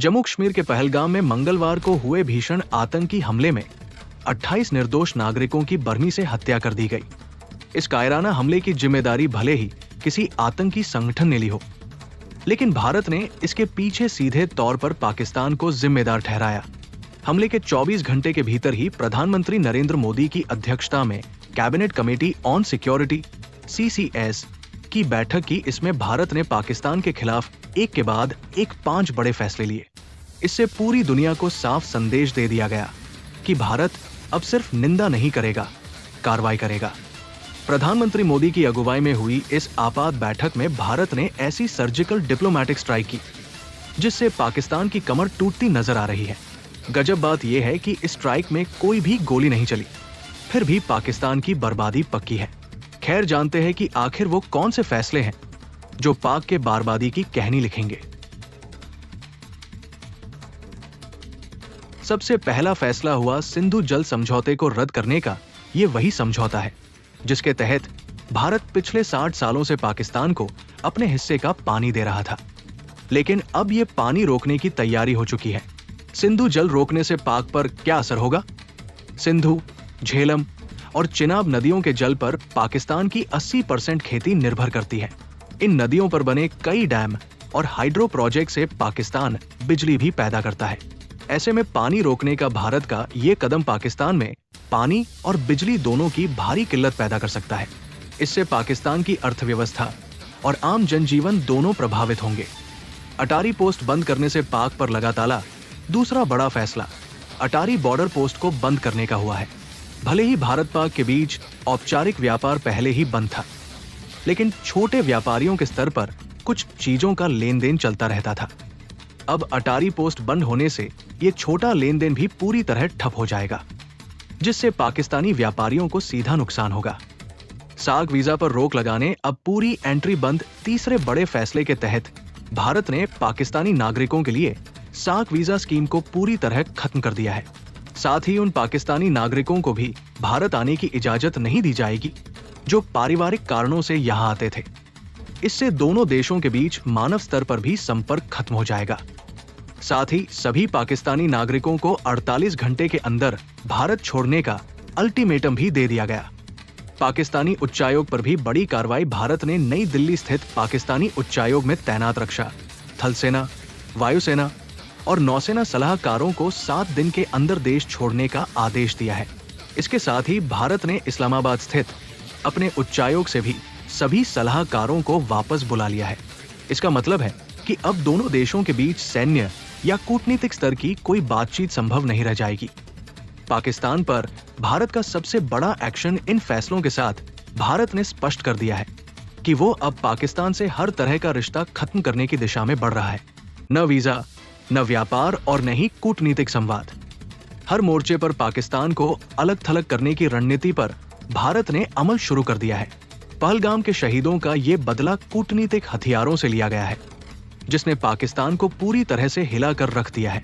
जम्मू कश्मीर के पहलगाम में मंगलवार को हुए भीषण आतंकी हमले में 28 निर्दोष नागरिकों की बर्मी से हत्या कर दी गई। इस कायराना हमले की जिम्मेदारी भले ही किसी आतंकी संगठन ने ली हो, लेकिन भारत ने इसके पीछे सीधे तौर पर पाकिस्तान को जिम्मेदार ठहराया। हमले के 24 घंटे के भीतर ही प्रधानमंत्री नरेंद्र मोदी की अध्यक्षता में cabinet committee on security (CCS) की बैठक की। इसमें भारत ने पाकिस्तान के खिलाफ एक के बाद एक 5 बड़े फैसले लिए। इससे पूरी दुनिया को साफ संदेश दे दिया गया कि भारत अब सिर्फ निंदा नहीं करेगा, कार्रवाई करेगा। प्रधानमंत्री मोदी की अगुवाई में हुई इस आपात बैठक में भारत ने ऐसी सर्जिकल डिप्लोमेटिक स्ट्राइक की जिससे पाकिस्तान की कमर टूटती नजर आ रही है। गजब बात यह है कि इस स्ट्राइक में कोई भी गोली नहीं चली, फिर भी पाकिस्तान की बर्बादी पक्की है। खैर, जानते हैं कि आखिर वो कौन से फैसले हैं जो पाक के बर्बादी की कहानी लिखेंगे। सबसे पहला फैसला हुआ सिंधु जल समझौते को रद्द करने का। ये वही समझौता है जिसके तहत भारत पिछले 60 सालों से पाकिस्तान को अपने हिस्से का पानी दे रहा था, लेकिन अब ये पानी रोकने की तैयारी हो चुकी है। सिंधु जल रोकने से पाक पर क्या असर होगा? सिंधु, झेलम और चिनाब नदियों के जल पर पाकिस्तान की 80% खेती निर्भर करती है। इन नदियों पर बने कई डैम और हाइड्रो प्रोजेक्ट से पाकिस्तान बिजली भी पैदा करता है। ऐसे में पानी रोकने का भारत का ये कदम पाकिस्तान में पानी और बिजली दोनों की भारी किल्लत पैदा कर सकता है। इससे पाकिस्तान की अर्थव्यवस्था और आम जनजीवन दोनों प्रभावित होंगे। अटारी पोस्ट बंद करने से पाक पर लगा ताला। दूसरा बड़ा फैसला अटारी बॉर्डर पोस्ट को बंद करने का हुआ है। भले ही भारत पाक के बीच औपचारिक व्यापार पहले ही बंद था, लेकिन छोटे व्यापारियों के स्तर पर कुछ चीजों का लेन देन चलता रहता था। अब अटारी पोस्ट बंद होने से ये छोटा लेन देन भी पूरी तरह ठप हो जाएगा, जिससे पाकिस्तानी व्यापारियों को सीधा नुकसान होगा। साग वीजा पर रोक लगाने अब पूरी एंट्री बंद। तीसरे बड़े फैसले के तहत भारत ने पाकिस्तानी नागरिकों के लिए साग वीजा स्कीम को पूरी तरह खत्म कर दिया है। साथ ही उन पाकिस्तानी नागरिकों को भी भारत आने की इजाजत नहीं दी जाएगी जो पारिवारिक कारणों से यहां आते थे। इससे दोनों देशों के बीच मानव स्तर पर भी संपर्क खत्म हो जाएगा। साथ ही सभी पाकिस्तानी नागरिकों को 48 घंटे के अंदर भारत छोड़ने का अल्टीमेटम भी दे दिया गया। पाकिस्तानी उच्चायोग पर भी बड़ी कार्रवाई। भारत ने नई दिल्ली स्थित पाकिस्तानी उच्चायोग में तैनात रक्षा, थल सेना, वायुसेना और नौसेना सलाहकारों को 7 दिन के अंदर देश छोड़ने का आदेश दिया है। इसके साथ ही भारत ने इस्लामाबाद स्थित अपने उच्चायोग से भी सभी सलाहकारों को वापस बुला लिया है। इसका मतलब है कि अब दोनों देशों के बीच सैन्य या कूटनीतिक स्तर की कोई बातचीत संभव नहीं रह जाएगी। पाकिस्तान पर भारत का सबसे बड़ा एक्शन। इन फैसलों के साथ भारत ने स्पष्ट कर दिया है कि वो अब पाकिस्तान से हर तरह का रिश्ता खत्म करने की दिशा में बढ़ रहा है। न वीजा, न व्यापार और न ही कूटनीतिक संवाद। हर मोर्चे पर पाकिस्तान को अलग थलग करने की रणनीति पर भारत ने अमल शुरू कर दिया है। पहलगाम के शहीदों का ये बदला कूटनीतिक हथियारों से लिया गया है, जिसने पाकिस्तान को पूरी तरह से हिला कर रख दिया है।